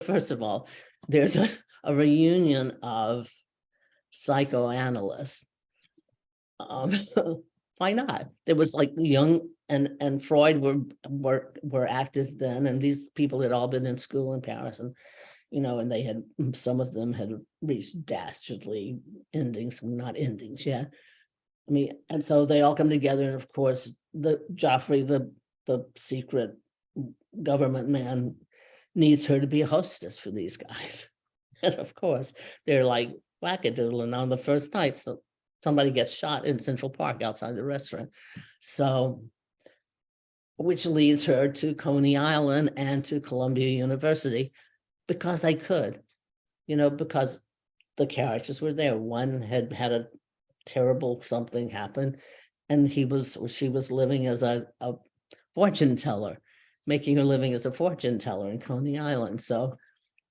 First of all, there's a reunion of psychoanalysts. Um, why not? There was like Jung and Freud were active then, and these people had all been in school in Paris, and and they had, some of them had reached dastardly endings, not endings yet. I mean, and so they all come together, and of course, the Joffrey, the secret government man, needs her to be a hostess for these guys. And of course, they're like wackadoodling on the first night. So somebody gets shot in Central Park outside the restaurant. So, which leads her to Coney Island and to Columbia University, because I could, because the characters were there. One had had a terrible something happen, and she was living as a fortune teller, making her living as a fortune teller in Coney Island. So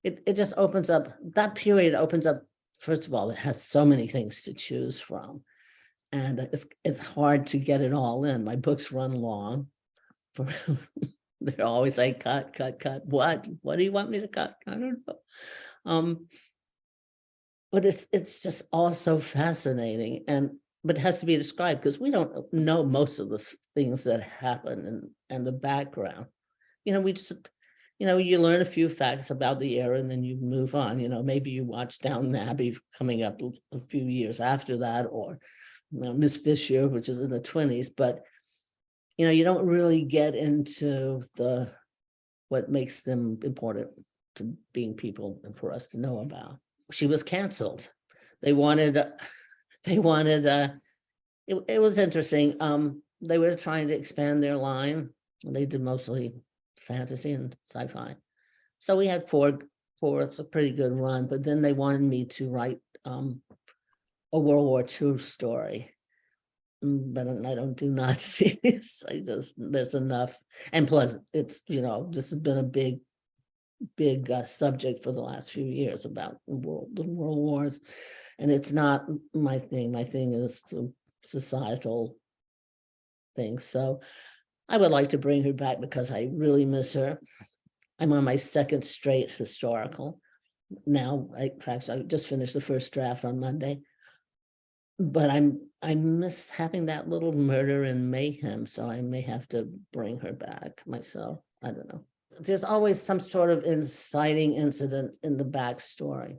it just opens up, that period opens up. First of all, it has so many things to choose from, and it's hard to get it all in. My books run long. For they're always like, cut. What do you want me to cut? I don't know. But it's just all so fascinating, but it has to be described because we don't know most of the things that happen and the background. We just, you learn a few facts about the era and then you move on. Maybe you watch Downton Abbey coming up a few years after that, or Miss Fisher, which is in the 20s, but you don't really get into what makes them important to being people and for us to know about. She was canceled. They wanted, it was interesting. They were trying to expand their line. They did mostly fantasy and sci-fi. So we had four, it's a pretty good run, but then they wanted me to write a World War II story. But I don't do Nazis. There's enough. And plus it's, this has been a big subject for the last few years about the world wars, and it's not my thing. My thing is the societal things. So I would like to bring her back because I really miss her. I'm on my second straight historical now. In fact, I just finished the first draft on Monday, but I miss having that little murder and mayhem, so I may have to bring her back myself. I don't know. There's always some sort of inciting incident in the backstory,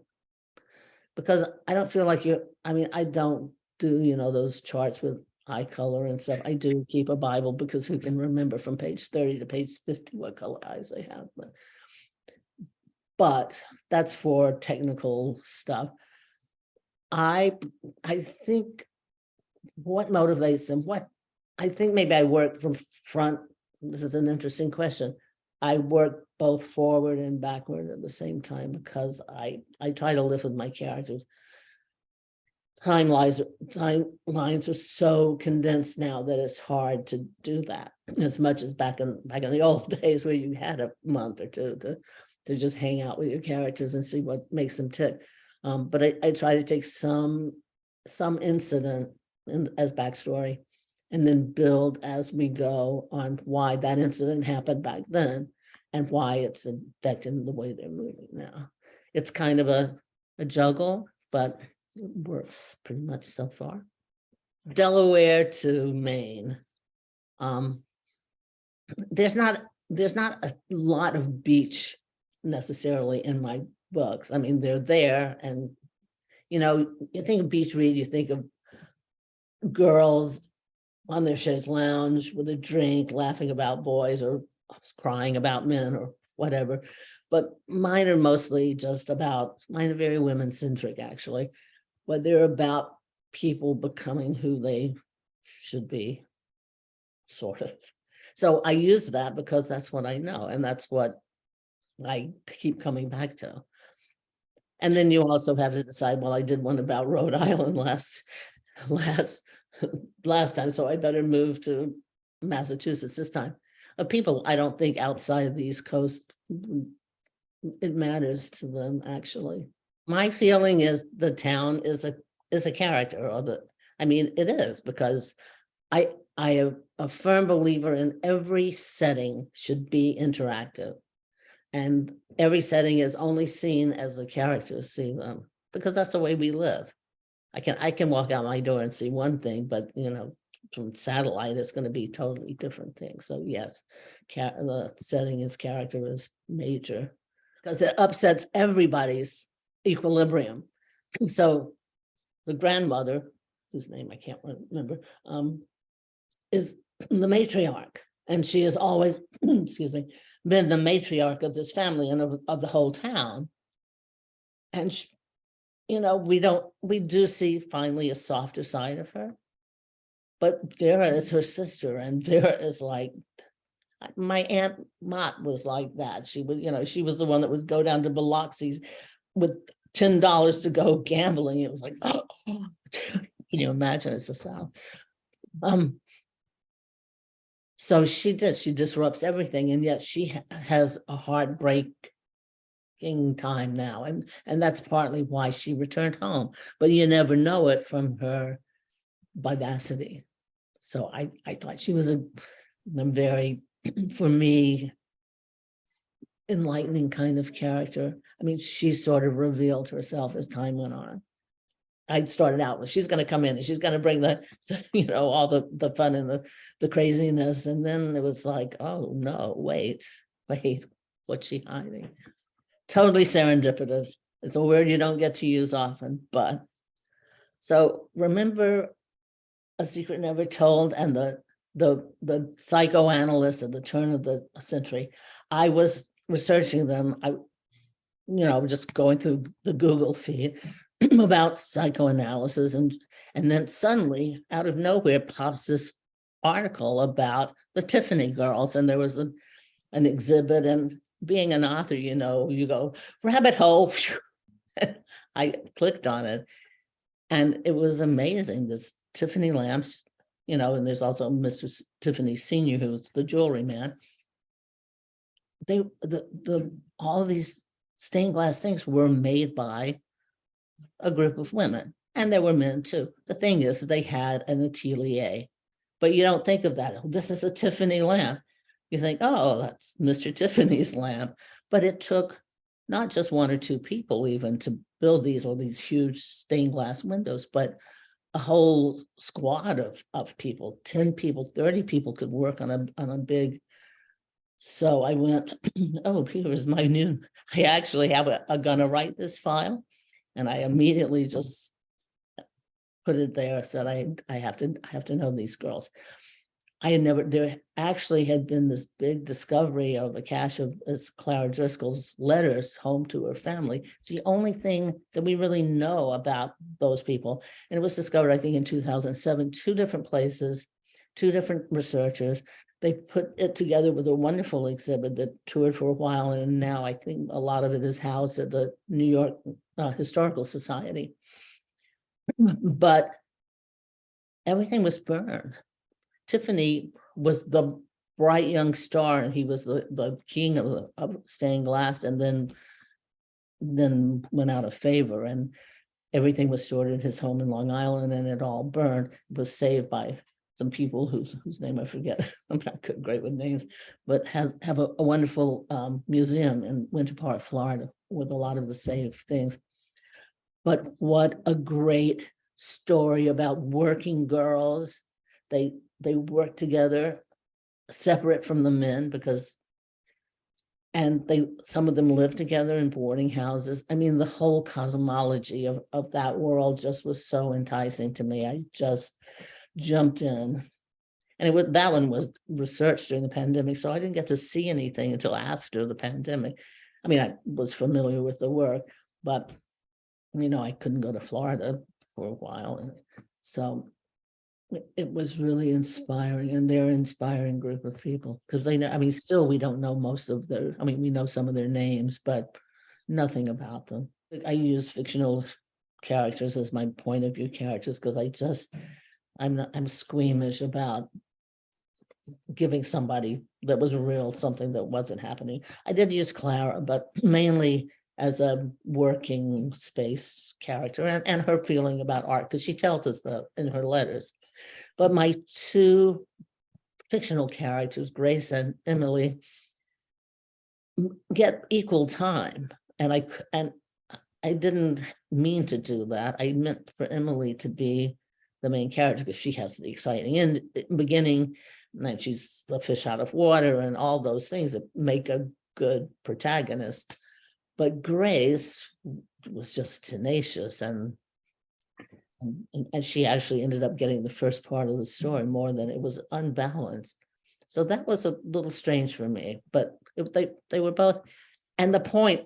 because I don't feel like I don't do, those charts with eye color and stuff. I do keep a Bible because who can remember from page 30 to page 50 what color eyes they have, but that's for technical stuff. I think what motivates them, I think maybe I work from front. This is an interesting question. I work both forward and backward at the same time because I try to live with my characters. Timelines are so condensed now that it's hard to do that as much as back in the old days where you had a month or two to just hang out with your characters and see what makes them tick. But I try to take some incident as backstory, and then build as we go on why that incident happened back then and why it's affecting the way they're moving now. It's kind of a juggle, but it works pretty much so far. Delaware to Maine. There's not a lot of beach necessarily in my books. I mean, they're there, and you think of beach read, you think of girls on their chaise lounge with a drink, laughing about boys or crying about men or whatever. But mine are mostly mine are very women-centric, actually, but they're about people becoming who they should be, sort of. So I use that because that's what I know, and that's what I keep coming back to. And then you also have to decide, well, I did one about Rhode Island last time, so I better move to Massachusetts this time. People, I don't think outside of the East Coast, it matters to them, actually. My feeling is the town is a character, it is, because I am a firm believer in every setting should be interactive. And every setting is only seen as the characters see them, because that's the way we live. I can walk out my door and see one thing, but from satellite, it's going to be totally different thing. So yes, the setting is character is major, because it upsets everybody's equilibrium. So the grandmother, whose name I can't remember, is the matriarch, and she has always, excuse me, been the matriarch of this family and of the whole town. And she, we do see finally a softer side of her, but Vera is her sister, and Vera is like, my Aunt Mott was like that. She was, she was the one that would go down to Biloxi's with $10 to go gambling. It was like, oh, can you imagine? It's a South. So she disrupts everything, and yet she has a heartbreaking time now, and that's partly why she returned home. But you never know it from her vivacity. So I thought she was a very, for me, enlightening kind of character. I mean, she sort of revealed herself as time went on. I started out with, she's going to come in and she's going to bring the all the fun and the craziness. And then it was like, oh no, wait, what's she hiding? Totally serendipitous. It's a word you don't get to use often, but so remember A Secret Never Told and the psychoanalysts at the turn of the century. I was researching them. I just going through the Google feed about psychoanalysis, and then suddenly out of nowhere pops this article about the Tiffany girls, and there was an exhibit, and being an author, you go rabbit hole. I clicked on it, and it was amazing. This Tiffany lamps, and there's also Mr. Tiffany Sr., who's the jewelry man. All of these stained glass things were made by a group of women, and there were men too. The thing is, they had an atelier, but you don't think of that. This is a Tiffany lamp. You think, oh, that's Mr. Tiffany's lamp. But it took not just one or two people even to build these huge stained glass windows, but a whole squad of people, 10 people, 30 people could work on a big. So I went, oh, here's my new, I actually have gonna write this file. And I immediately just put it there, said I have to know these girls. There actually had been this big discovery of a cache of Clara Driscoll's letters home to her family. It's the only thing that we really know about those people. And it was discovered, I think, in 2007, 2 different places, 2 different researchers. They put it together with a wonderful exhibit that toured for a while. And now I think a lot of it is housed at the New York Historical Society. But everything was burned. Tiffany was the bright young star, and he was the king of stained glass, and then went out of favor, and everything was stored in his home in Long Island, and it all burned. It was saved by some people whose name I forget. I'm not great with names, but have a wonderful museum in Winter Park, Florida, with a lot of the saved things. But what a great story about working girls. They work together, separate from the men, and some of them live together in boarding houses. I mean, the whole cosmology of that world just was so enticing to me. I just jumped in. And that one was researched during the pandemic, so I didn't get to see anything until after the pandemic. I mean, I was familiar with the work, but I couldn't go to Florida for a while. And so it was really inspiring, and they're an inspiring group of people, because still we don't know most of we know some of their names, but nothing about them. I use fictional characters as my point of view characters, because I'm squeamish about giving somebody that was real something that wasn't happening. I did use Clara, but mainly as a working space character, and her feeling about art, because she tells us that in her letters. But my 2 fictional characters, Grace and Emily, get equal time. And I didn't mean to do that. I meant for Emily to be the main character because she has the exciting beginning, and then she's the fish out of water and all those things that make a good protagonist. But Grace was just tenacious, and she actually ended up getting the first part of the story more than it was unbalanced. So that was a little strange for me, but they were both, and the point,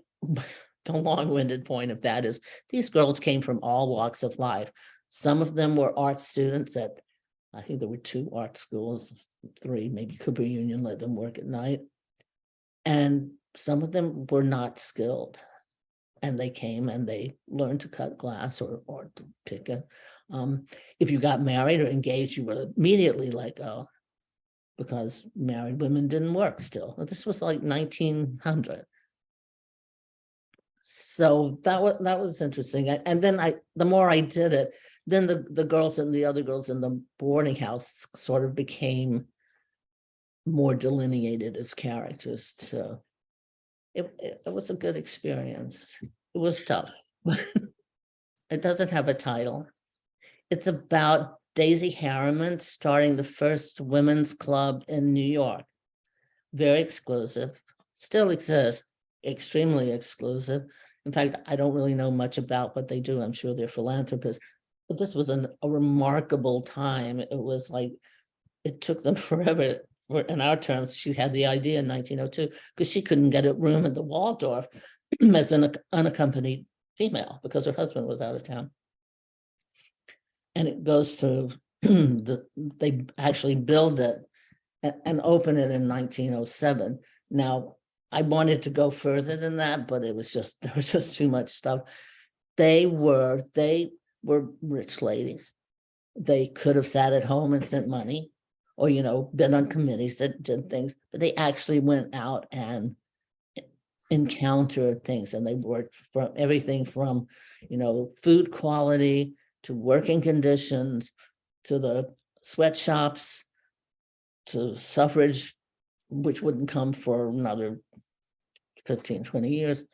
the long-winded point of that is these girls came from all walks of life. Some of them were art students at, I think there were 2 art schools, 3, maybe Cooper Union let them work at night. And some of them were not skilled. And they came and they learned to cut glass or to pick it. If you got married or engaged, you were immediately let go because married women didn't work still. This was like 1900. So that was interesting. And then the more I did it, then the girls and the other girls in the boarding house sort of became more delineated as characters too. It was a good experience. It was tough. It doesn't have a title. It's about Daisy Harriman starting the first women's club in New York. Very exclusive, still exists, extremely exclusive. In fact, I don't really know much about what they do. I'm sure they're philanthropists, but this was a remarkable time. It was like, it took them forever. In our terms, she had the idea in 1902 because she couldn't get a room at the Waldorf as an unaccompanied female because her husband was out of town. And it goes to they actually build it and open it in 1907. Now, I wanted to go further than that, but there was just too much stuff. They were rich ladies. They could have sat at home and sent money, or been on committees that did things, but they actually went out and encountered things, and they worked from everything from food quality to working conditions to the sweatshops to suffrage, which wouldn't come for another 15, 20 years.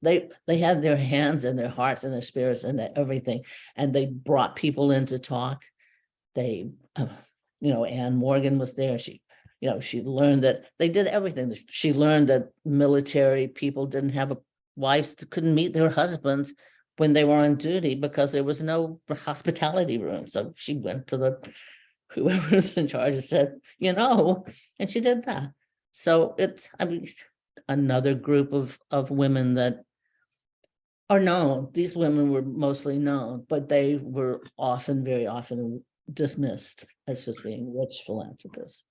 They had their hands and their hearts and their spirits and everything, and they brought people in to talk. They, Anne Morgan was there. She learned that they did everything. She learned that military people didn't have wives that couldn't meet their husbands when they were on duty because there was no hospitality room. So she went to whoever was in charge and said, and she did that. So it's, another group of women that are known. These women were mostly known, but they were very often dismissed as just being rich philanthropists.